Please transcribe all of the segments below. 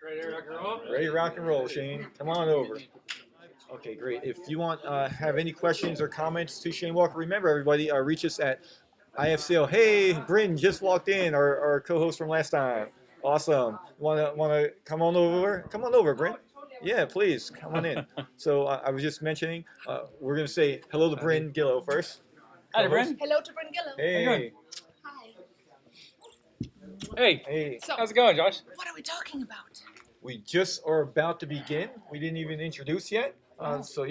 Ready to rock and roll? Ready to rock and roll, Shane. Come on over. Okay, great. If you want have any questions or comments to Shane Walker, remember everybody, reach us at IFCO. Hey, Bryn just walked in, our co-host from last time. Awesome. Wanna come on over? Come on over, Bryn. Yeah, please come on in. So I was just mentioning, we're gonna say hello to Bryn Gillo first. Hi, Bryn. Hello to Bryn Gillo. Hey. Hi. Hey. So, How's it going, Josh? what are we talking about? We just are about to begin. We didn't even introduce yet. So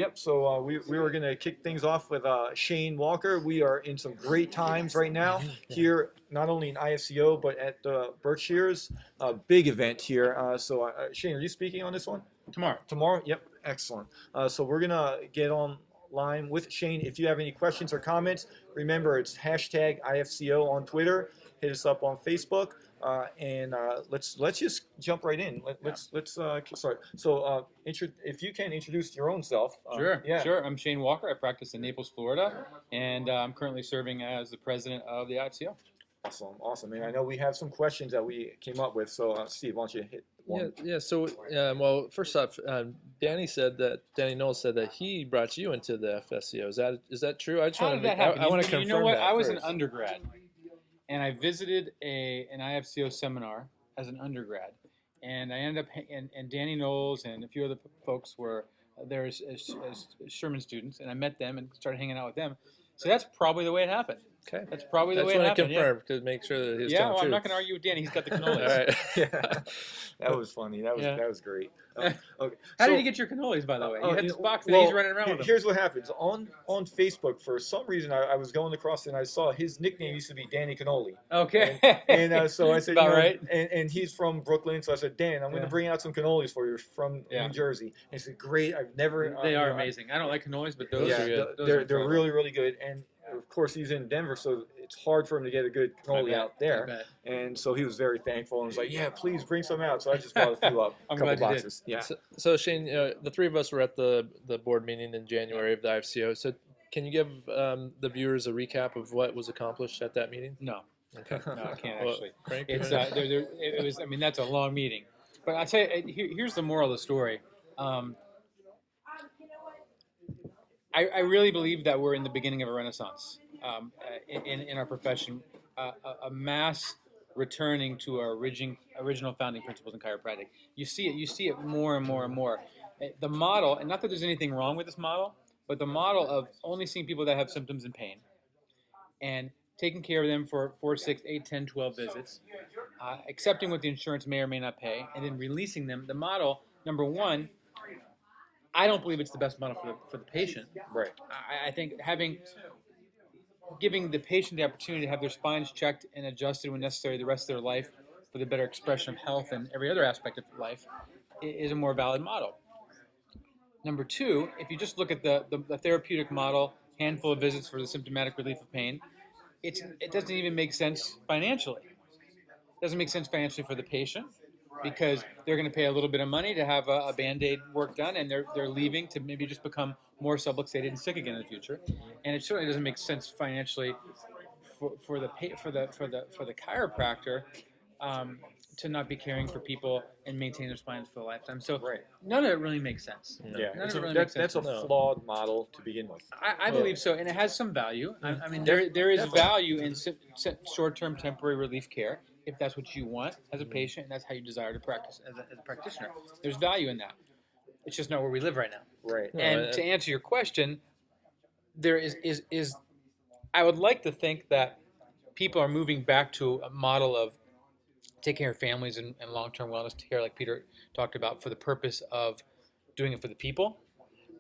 we were going to kick things off with Shane Walker. We are in some great times right now here, not only in IFCO, but at Berkshires. Big event here. Shane, are you speaking on this one? Tomorrow. Tomorrow? Yep. Excellent. So we're going to get online with Shane. If you have any questions or comments, remember it's hashtag IFCO on Twitter. Hit us up on Facebook. And let's just jump right in. Let's start. So if you can introduce your own self. Sure. I'm Shane Walker. I practice in Naples, Florida, and I'm currently serving as the president of the IFCO. Awesome. And I know we have some questions that we came up with. So Steve, why don't you hit one? Yeah. So, well, first off, Danny Knowles said that he brought you into the FSCO. Is that true? I just How did that happen? I want to confirm You know what? that I was first. an undergrad, and I visited an IFCO seminar as an undergrad, and I ended up and Danny Knowles and a few other folks were there as Sherman students, and I met them and started hanging out with them. So that's probably the way it happened. Okay. That's probably the way it happened. I confirmed to make sure that he was Yeah, telling well, the I'm not truth. going to argue with Danny. He's got the cannolis. All right. Yeah, that was funny. That was great. Okay. How did you get your cannolis, by the way? You had this box that well, he's running around with them. Here's what happens. On Facebook, for some reason, I was going across and I saw his nickname used to be Danny Cannoli. Okay. And so I said, About right. And he's from Brooklyn, so I said, Dan, I'm going to bring out some cannolis for you from Yeah. New Jersey. And he said, great. I've never. They are amazing. I don't like cannolis, but those are good. Those are They're incredible. really, really good. And of course, he's in Denver, so it's hard for him to get a good cannoli out I there. bet. And so he was very thankful and was like, yeah, please bring some out. So I just brought a few up, I'm a couple glad you did. boxes. Yeah. So Shane, the three of us were at the board meeting in January of the IFCO. So can you give the viewers a recap of what was accomplished at that meeting? No. Okay. No, I can't Well, actually. Frank, It's it was. I mean, that's a long meeting. But I tell you, here's the moral of the story. I really believe that we're in the beginning of a renaissance in our profession, a mass returning to our original founding principles in chiropractic. You see it more and more and more. The model, and not that there's anything wrong with this model, but the model of only seeing people that have symptoms and pain, and taking care of them for 4, 6, 8, 10, 12 visits, accepting what the insurance may or may not pay, and then releasing them. The model, number one, I don't believe it's the best model for the patient. Right. I think giving the patient the opportunity to have their spines checked and adjusted when necessary the rest of their life for the better expression of health and every other aspect of life is a more valid model. Number two, if you just look at the therapeutic model, handful of visits for the symptomatic relief of pain, it doesn't even make sense financially. It doesn't make sense financially for the patient because they're going to pay a little bit of money to have a Band-Aid work done, and they're leaving to maybe just become more subluxated and sick again in the future. And it certainly doesn't make sense financially for the chiropractor to not be caring for people and maintain their spines for a lifetime. So none of it really makes sense. Yeah, None of it really makes sense. that's a flawed model to begin with. I believe so, and it has some value. I mean, there is value in short-term temporary relief care if that's what you want as a patient and that's how you desire to practice as a practitioner. There's value in that. It's just not where we live right now. Right. And to answer your question, there is I would like to think that people are moving back to a model of taking care of families and long-term wellness care, like Peter talked about, for the purpose of doing it for the people.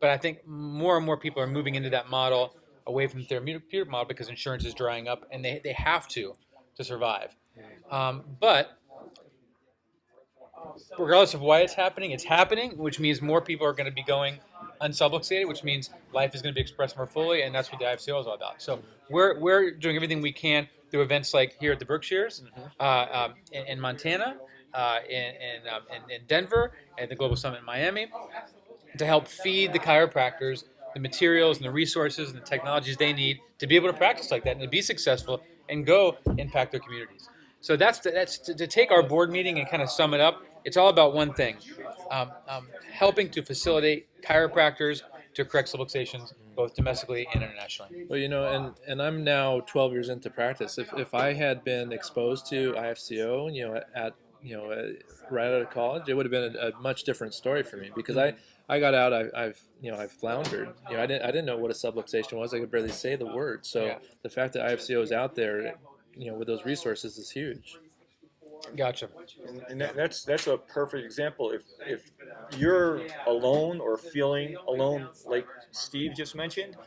But I think more and more people are moving into that model away from the therapeutic model because insurance is drying up and they have to survive. But regardless of why it's happening, which means more people are going to be going unsubluxated, which means life is going to be expressed more fully, and that's what the IFCO is all about. So we're doing everything we can through events like here at the Berkshires, in Montana, in Denver, at the Global Summit in Miami, to help feed the chiropractors the materials and the resources and the technologies they need to be able to practice like that and to be successful and go impact their communities. So that's to take our board meeting and kind of sum it up. it's all about one thing: helping to facilitate chiropractors to correct subluxations, both domestically and internationally. Well, and I'm now 12 years into practice. If I had been exposed to IFCO, at right out of college, it would have been a much different story for me because I got out, I've floundered. I didn't know what a subluxation was. I could barely say the word. So Yeah. the fact that IFCO is out there, with those resources is huge. Gotcha. And that's a perfect example. If you're alone or feeling alone, like Steve just mentioned,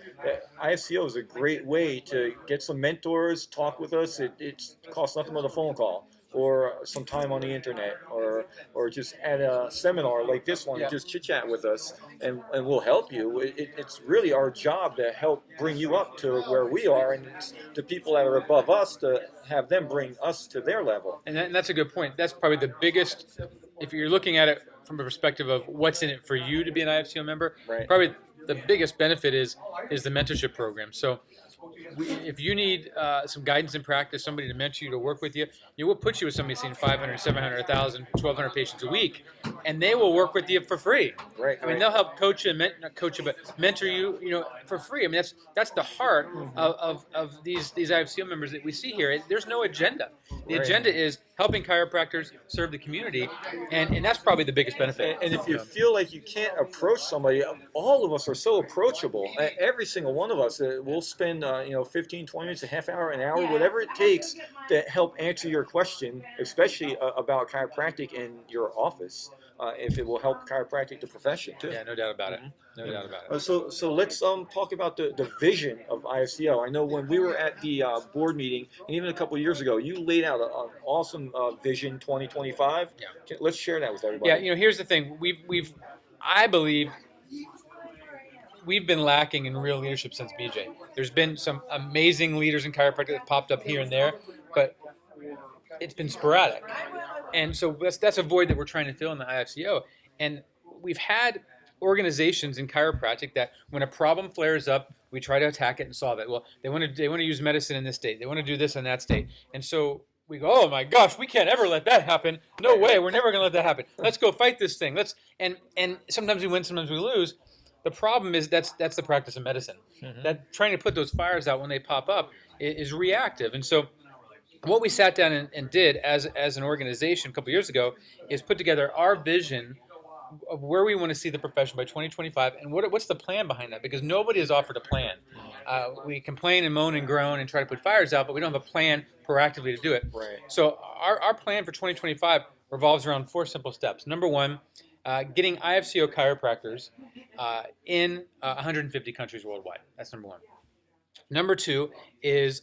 IFCO is a great way to get some mentors, talk with us. It costs nothing but a phone call or some time on the internet or just at a seminar like this one, Yeah. just chit chat with us and we'll help you. It's really our job to help bring you up to where we are, and it's the people that are above us to have them bring us to their level. And that's a good point. That's probably the biggest, if you're looking at it from a perspective of what's in it for you to be an IFCO member, Right. probably the biggest benefit is the mentorship program. So if you need some guidance in practice, somebody to mentor you, to work with you, we'll put you with somebody seeing 500, 700, 1,000, 1,200 patients a week, and they will work with you for free. Right. I mean, they'll help coach you, not coach you, but mentor you, for free. I mean, that's the heart of these IFCO members that we see here. There's no agenda. The Right. agenda is helping chiropractors serve the community, and that's probably the biggest benefit. And if you feel like you can't approach somebody, all of us are so approachable. Every single one of us, we'll spend 15, 20 minutes, a half hour, an hour, whatever it takes to help answer your question, especially about chiropractic in your office. If it will help chiropractic the profession too. Yeah, no doubt about it. No doubt about it. So let's talk about the vision of IFCO. I know when we were at the board meeting, and even a couple of years ago, you laid out an awesome vision 2025. Yeah. Let's share that with everybody. Yeah, here's the thing. I believe we've been lacking in real leadership since BJ. There's been some amazing leaders in chiropractic that have popped up here and there, but it's been sporadic. And so that's a void that we're trying to fill in the IFCO. And we've had organizations in chiropractic that when a problem flares up, we try to attack it and solve it. Well, they want to use medicine in this state. They want to do this in that state. And so we go, oh my gosh, we can't ever let that happen. No way, we're never going to let that happen. Let's go fight this thing. And sometimes we win, sometimes we lose. The problem is that's the practice of medicine. Mm-hmm. That trying to put those fires out when they pop up is reactive. And so what we sat down and did as an organization a couple years ago is put together our vision of where we want to see the profession by 2025 and what's the plan behind that, because nobody has offered a plan. We complain and moan and groan and try to put fires out, but we don't have a plan proactively to do it. Right. So our plan for 2025 revolves around 4 simple steps. Number 1, getting IFCO chiropractors in 150 countries worldwide. That's number 1. Number 2 is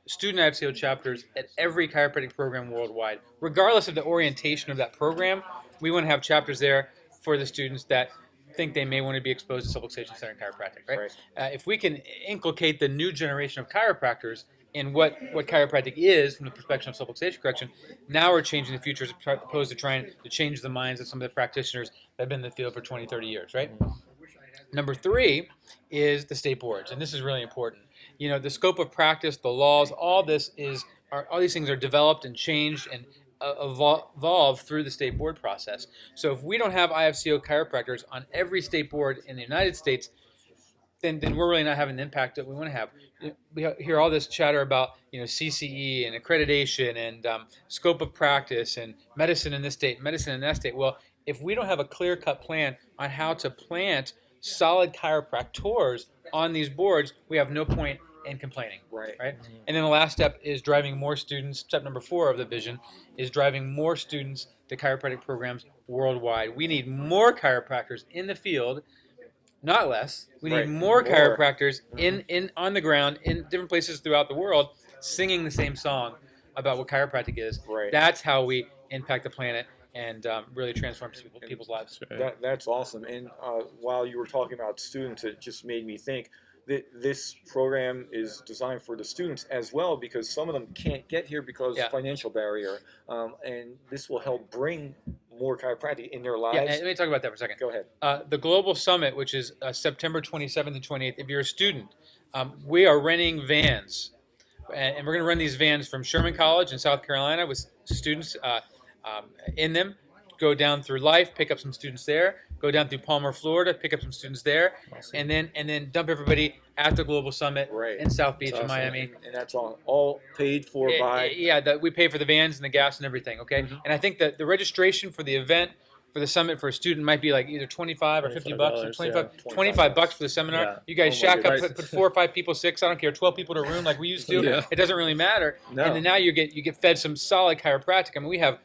student IFCO chapters at every chiropractic program worldwide. Regardless of the orientation of that program, we want to have chapters there for the students that think they may want to be exposed to subluxation center chiropractic, right? If we can inculcate the new generation of chiropractors in what chiropractic is from the perspective of subluxation correction, now we're changing the future as opposed to trying to change the minds of some of the practitioners that have been in the field for 20, 30 years, right? Number 3 is the state boards, and this is really important. The scope of practice, the laws, all these things are developed and changed and evolve through the state board process. So if we don't have IFCO chiropractors on every state board in the United States, then we're really not having the impact that we want to have. We hear all this chatter about CCE and accreditation and scope of practice and medicine in this state, medicine in that state. Well, if we don't have a clear-cut plan on how to plant solid chiropractors on these boards, we have no point in complaining. Right. Mm-hmm. And then the last step is driving more students. Step number 4 of the vision is driving more students to chiropractic programs worldwide. We need more chiropractors in the field, not less. We need more chiropractors in on the ground in different places throughout the world singing the same song about what chiropractic is. Right. That's how we impact the planet and really transform people's lives. That's awesome. And while you were talking about students, it just made me think that this program is designed for the students as well, because some of them can't get here because of financial barrier. And this will help bring more chiropractic in their lives. Yeah, let me talk about that for a second. Go ahead. The Global Summit, which is September 27th and 28th, if you're a student, we are renting vans. And we're going to run these vans from Sherman College in South Carolina with students in them, go down through Life, pick up some students there, go down through Palmer, Florida, pick up some students there, Awesome. and then dump everybody at the Global Summit Right. in South Beach That's in awesome. Miami. And that's all paid for by. Yeah, we pay for the vans and the gas and everything. Okay, and I think that the registration for the event for the summit for a student might be like either 25 or 50 bucks, or $25, 25 bucks for the seminar. Yeah. You guys Oh my shack up, goodness. put 4 or 5 people, 6, I don't care, 12 people in a room like we used to. Yeah. It doesn't really matter. No. And then now you get fed some solid chiropractic. I mean, we have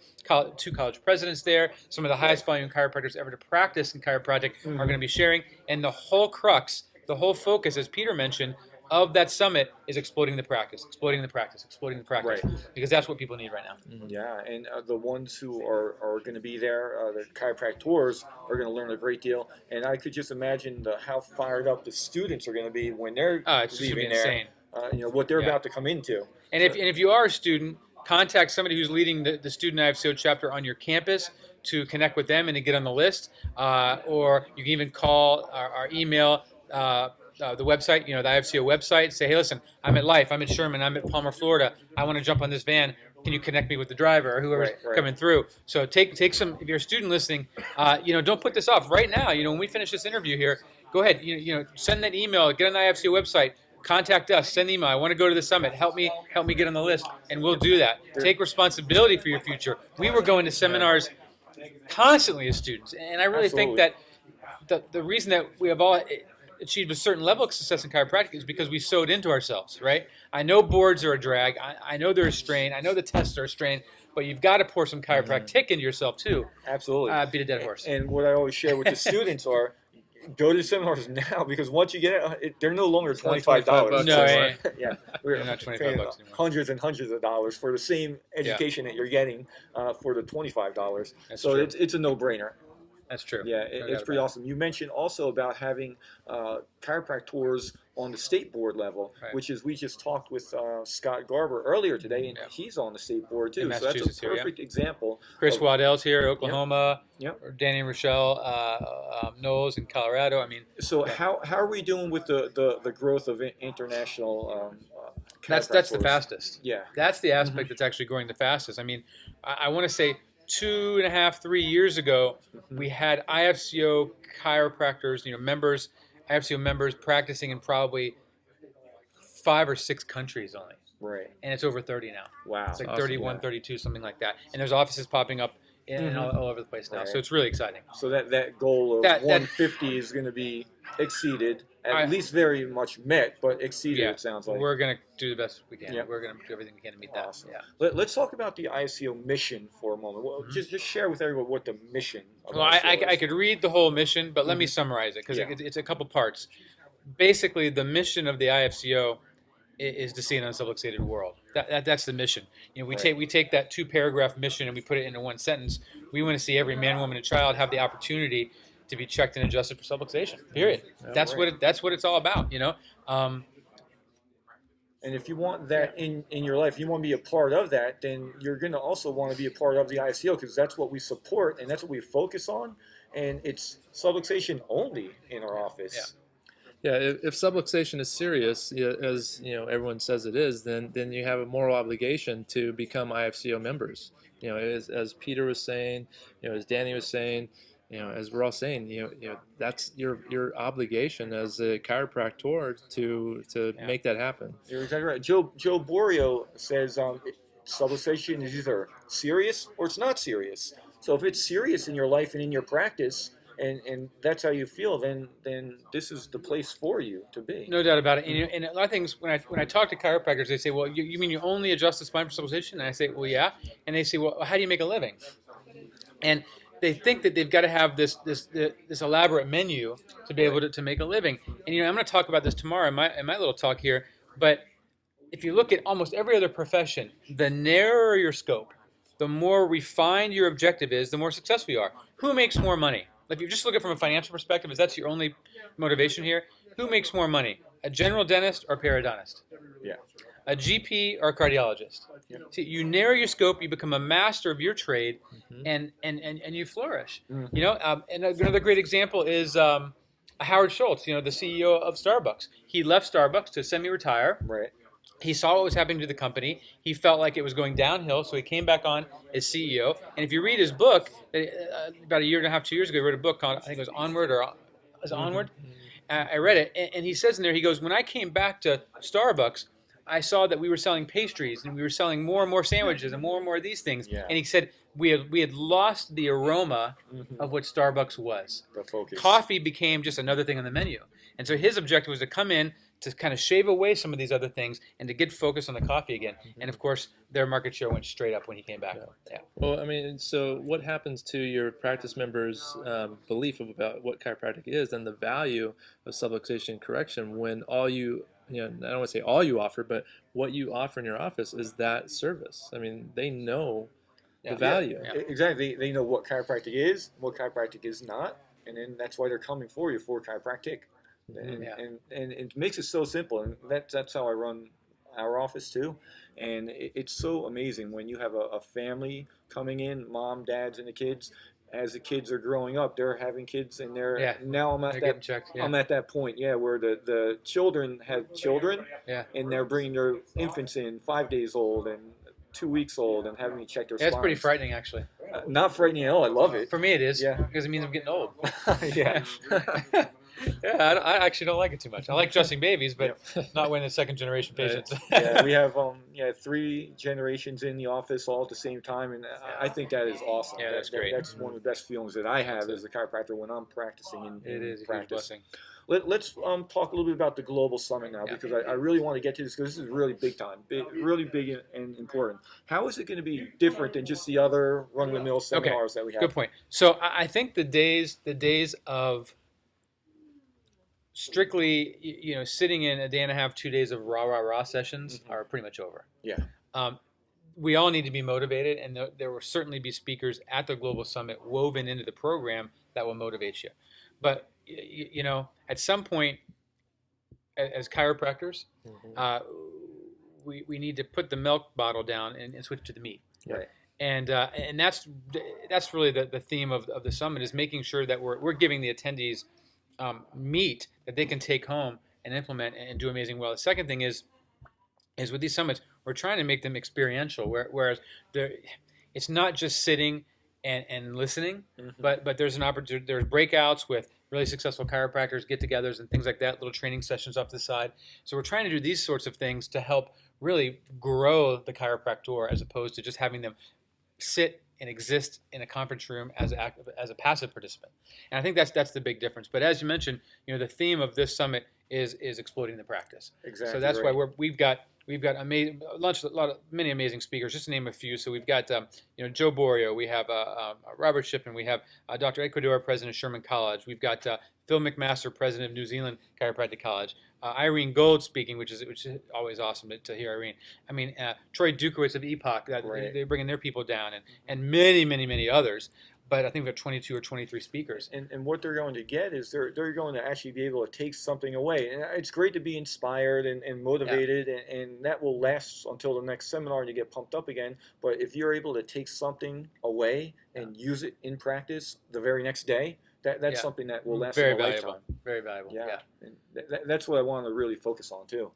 2 college presidents there. Some of the highest volume chiropractors ever to practice in chiropractic are going to be sharing. And the whole crux, the whole focus, as Peter mentioned, of that summit is exploding the practice, Right. because that's what people need right now. Yeah, and the ones who are going to be there, the chiropractors, are going to learn a great deal. And I could just imagine how fired up the students are going to be when they're It's just gonna be leaving there. insane. What they're Yeah. about to come into. And if you are a student, contact somebody who's leading the student IFCO chapter on your campus to connect with them and to get on the list. Or you can even call our email, the website, the IFCO website. Say, hey, listen, I'm at Life, I'm at Sherman, I'm at Palmer, Florida. I want to jump on this van. Can you connect me with the driver or whoever's Right. coming through? So take some. If you're a student listening, don't put this off right now. When we finish this interview here, go ahead. Send that email. Get on the IFCO website. Contact us. Send an email. I want to go to the summit. Help me get on the list, and we'll do that. Take responsibility for your future. We were going to seminars constantly as students, and I really think Absolutely. that the reason that we have all achieved a certain level of success in chiropractic is because we sewed into ourselves, right? I know boards are a drag. I know they're a strain. I know the tests are a strain, but you've got to pour some chiropractic into yourself too. Absolutely. Beat a dead horse. And what I always share with the students are, go to the seminars now, because once you get it, they're no longer not $25. $25 No, anymore. Yeah, we're They're not 25 paying bucks anymore. hundreds and hundreds of dollars for the same education that you're getting for the $25. That's So true. it's a no-brainer. That's true. Yeah, No it's doubt pretty about awesome. You mentioned also about having chiropractors on the state board level, Right. which is, we just talked with Scott Garber earlier today, and Yeah. he's on the state board too. In So that's Massachusetts a here, yeah. perfect example. Chris of- Waddell's here, Oklahoma. Yep. Or Danny and Rochelle Knowles in Colorado. I mean, So how are we doing with the growth of international? that's the chiropractors? fastest. Yeah. That's the aspect that's actually growing the fastest. I mean, I want to say 2.5, 3 years ago, we had IFCO chiropractors, members, IFCO members practicing in probably 5 or 6 countries only. Right. And it's over 30 now. Wow. It's like Awesome, 31, yeah. 32, something like that. And there's offices popping up in all over the place now. Right. So it's really exciting. So that goal of That- 150 is going to be exceeded, at I- least very much met, but exceeded. Yeah. It sounds like. We're going to do the best we can. Yep. We're going to do everything we can to meet that. Awesome. Yeah. Let's talk about the IFCO mission for a moment. Well, just share with everyone what the mission. Of Well, IFCO I is. could read the whole mission, but let me summarize it because Yeah. it's a couple parts. Basically, the mission of the IFCO is to see an unsubluxated world. That's the mission. We Right. take that 2-paragraph mission and we put it into 1 sentence. We want to see every man, woman, and child have the opportunity to be checked and adjusted for subluxation. Period. That's what it's all about. And if you want that in your life, you want to be a part of that, then you're going to also want to be a part of the IFCO, because that's what we support and that's what we focus on. And it's subluxation only in our office. Yeah, if subluxation is serious, as everyone says it is, then you have a moral obligation to become IFCO members. As Peter was saying, as Danny was saying, as we're all saying, that's your obligation as a chiropractor to make that happen. You're exactly right. Joe Borio says subluxation is either serious or it's not serious. So if it's serious in your life and in your practice, and that's how you feel, then this is the place for you to be. No doubt about it. And a lot of things, when I talk to chiropractors, they say, well, you mean you only adjust the spine for subluxation? And I say, well, yeah. And they say, well, how do you make a living? And they think that they've got to have this elaborate menu to be able to make a living. And I'm going to talk about this tomorrow in my little talk here. But if you look at almost every other profession, the narrower your scope, the more refined your objective is, the more successful you are. Who makes more money? If you just look at it from a financial perspective, if that's your only motivation here, who makes more money? A general dentist or periodontist? Yeah. A GP or a cardiologist? Yeah. See, you narrow your scope, you become a master of your trade, and you flourish. And another great example is Howard Schultz, the CEO of Starbucks. He left Starbucks to semi-retire. Right. he saw what was happening to the company. He felt like it was going downhill, so he came back on as CEO. And if you read his book, about a year and a half, 2 years ago, he wrote a book called, I think it was Onward, or was it Onward? I read it, and he says in there, he goes, when I came back to Starbucks, I saw that we were selling pastries, and we were selling more and more sandwiches, and more of these things. Yeah. And he said we had lost the aroma of what Starbucks was. The focus. Coffee became just another thing on the menu. And so his objective was to come in to kind of shave away some of these other things and to get focused on the coffee again. And of course, their market share went straight up when he came back. Yeah. Well, I mean, so what happens to your practice members' belief about what chiropractic is and the value of subluxation correction when all you, I don't want to say all you offer, but what you offer in your office is that service? I mean, they know the value. Yeah. Exactly. They know what chiropractic is, what chiropractic is not, and then that's why they're coming for you for chiropractic. And it makes it so simple, and that's how I run our office too. And it's so amazing when you have a family coming in, mom, dads, and the kids. As the kids are growing up, they're having kids, and now I'm at that I'm at that point, where the children have children, and they're bringing their infants in 5 days old and 2 weeks old and having me check their spines. That's pretty frightening, actually. Not frightening at all. I love it. For me, it is. Yeah. Because it means I'm getting old. Yeah. I actually don't like it too much. I like dressing babies, but not when it's second generation patients. We have 3 generations in the office all at the same time, and I think that is awesome. Yeah, that's great. That's one of the best feelings that I have as a chiropractor when I'm practicing in It is a huge practice. blessing. Let's talk a little bit about the global summit now, because I really want to get to this, because this is really big time, really big and important. How is it going to be different than just the other run-of-the-mill seminars that we have? Good point. So I think the days of strictly, sitting in a day and a half, 2 days of rah sessions are pretty much over. Yeah. We all need to be motivated, and there will certainly be speakers at the Global Summit woven into the program that will motivate you. But, at some point, as chiropractors, we need to put the milk bottle down and switch to the meat. Right. And that's really the theme of the summit, is making sure that we're giving the attendees meat that they can take home and implement and do amazing well. The second thing is with these summits, we're trying to make them experiential, whereas it's not just sitting and listening, but there's an opportunity. There's breakouts with really successful chiropractors, get-togethers, and things like that. Little training sessions off the side. So we're trying to do these sorts of things to help really grow the chiropractor, as opposed to just having them sit and exist in a conference room as a passive participant. And I think that's the big difference. But as you mentioned, the theme of this summit is exploding the practice. Exactly. So that's why we've got many amazing speakers. Just to name a few. So we've got Joe Borio, we have Robert Shipman, we have Dr. Ecuador, president of Sherman College. We've got Phil McMaster, president of New Zealand Chiropractic College. Irene Gold speaking, which is always awesome to hear Irene. I mean, Troy Dukowitz of EPOC, they're bringing their people down, and many others. But I think we have 22 or 23 speakers. And what they're going to get is they're going to actually be able to take something away. And it's great to be inspired and motivated, and that will last until the next seminar and you get pumped up again. But if you're able to take something away and use it in practice the very next day, that's something that will last a lifetime. Very valuable. Yeah. And that's what I want to really focus on too.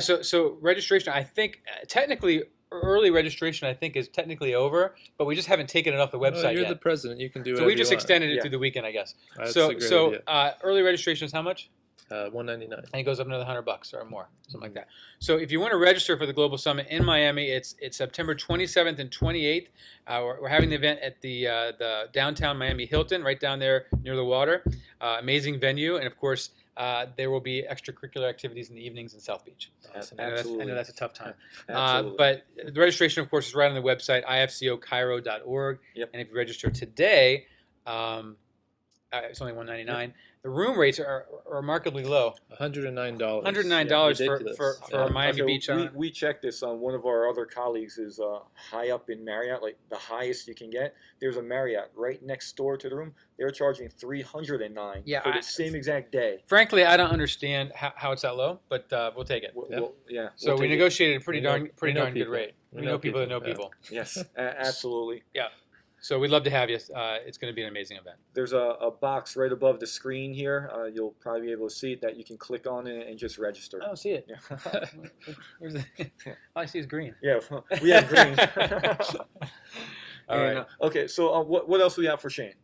So registration, I think technically early registration, I think, is technically over, but we just haven't taken it off the website yet. You're the president. You can do it. So we just extended it through the weekend, I guess. That's a great idea. Early registration is how much? $199. And it goes up another $100 or more, something like that. So if you want to register for the Global Summit in Miami, it's September 27th and 28th. We're having the event at the downtown Miami Hilton, right down there near the water. Amazing venue, and of course, there will be extracurricular activities in the evenings in South Beach. Absolutely. I know that's a tough time. Absolutely. But the registration, of course, is right on the website, IFCOChiro.org. Yep. And if you register today, it's only $199. The room rates are remarkably low. $109. $109 for Miami Beach. We checked this on one of our other colleagues is high up in Marriott, like the highest you can get. There's a Marriott right next door to the room. They're charging $309 for the same exact day. Frankly, I don't understand how it's that low, but we'll take it. So we negotiated a pretty darn good rate. We know people that know people. Yes, absolutely. Yeah. So we'd love to have you. It's going to be an amazing event. There's a box right above the screen here. You'll probably be able to see it that you can click on it and just register. I don't see it. Yeah. Where's it? All I see is green. Yeah, we have green. All right. Okay, so what else do we have for Shane?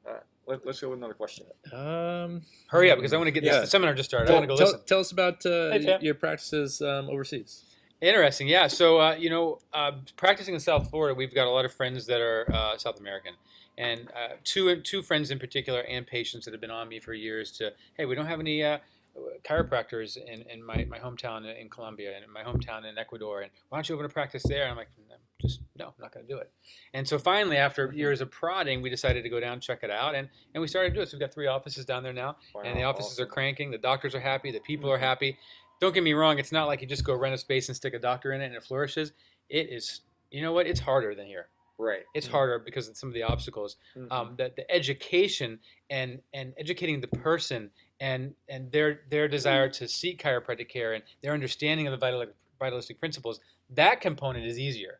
Let's go with another question. Hurry up, because I want to get Yeah. this. The seminar just started. I want to go listen. Tell us about Tim. your practices overseas. Interesting, yeah. So, practicing in South Florida, we've got a lot of friends that are South American, and two friends in particular, and patients that have been on me for years. Hey, we don't have any chiropractors in my hometown in Colombia and in my hometown in Ecuador, and why don't you open a practice there? And I'm like, no, I'm not going to do it. And so finally, after years of prodding, we decided to go down and check it out, and we started to do it. So we've got 3 offices down there now, and the offices are cranking. The doctors are happy. The people are happy. Don't get me wrong, it's not like you just go rent a space and stick a doctor in it and it flourishes. It is, you know what, it's harder than here. Right. It's harder because of some of the obstacles. The education and educating the person and their desire to seek chiropractic care and their understanding of the vitalistic principles, that component is easier.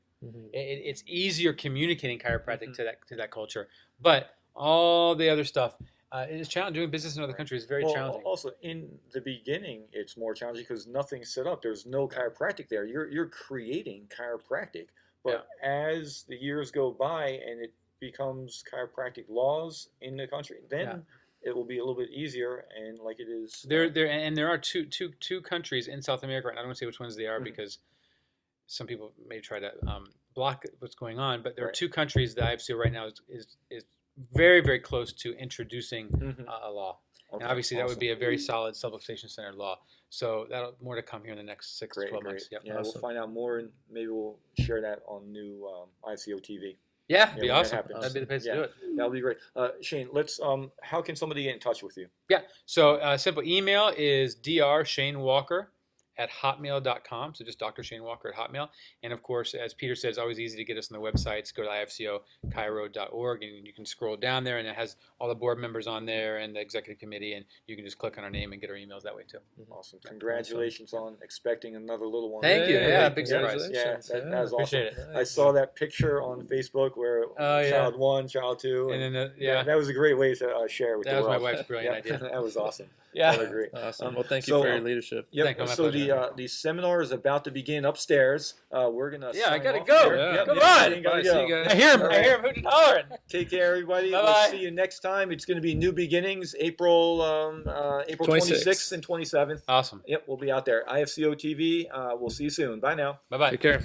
It's easier communicating chiropractic to that culture. But all the other stuff, it is challenging. Doing business in other countries is very challenging. Also, in the beginning, it's more challenging because nothing's set up. There's no chiropractic there. You're creating chiropractic. But as the years go by and it becomes chiropractic laws in the country, then it will be a little bit easier. And like it is There are two countries in South America, and I don't want to say which ones they are because some people may try to block what's going on. But there are 2 countries that IFCO right now is very, very close to introducing a law. Okay, and obviously that would be a very solid subluxation centered law. So that'll more to come here in the next 6 to 12 months. Yep. Yeah, we'll find out more and maybe we'll share that on new IFCO-TV. Yeah, it'd be when awesome. that That'd be the place to do it. That'll be great. Shane, let's. How can somebody get in touch with you? Yeah. So simple email is drshanewalker@hotmail.com. So just Dr. Shane Walker at Hotmail. And of course, as Peter said, it's always easy to get us on the websites. Go to IFCOChiro.org and you can scroll down there and it has all the board members on there and the executive committee, and you can just click on our name and get our emails that way too. Awesome. Congratulations on expecting another little one. Thank you. Yeah, big surprise. surprise. Yeah, that was awesome. Appreciate it. I saw that picture on Facebook where child 1, child 2. And then that was a great way to share with the that was world. my wife's brilliant idea. That was awesome. Yeah. That was great. Awesome. Well, thank you for your leadership. Yep. So the seminar is about to begin upstairs. We're gonna. I gotta go. Yeah. Come on. Bye. See you guys. I hear him hooting and hollering. Take care, everybody. Bye-bye. We'll see you next time. It's going to be New Beginnings, April 26th and 27th. Awesome. Yep, we'll be out there. IFCO-TV. We'll see you soon. Bye now. Bye-bye. Take care.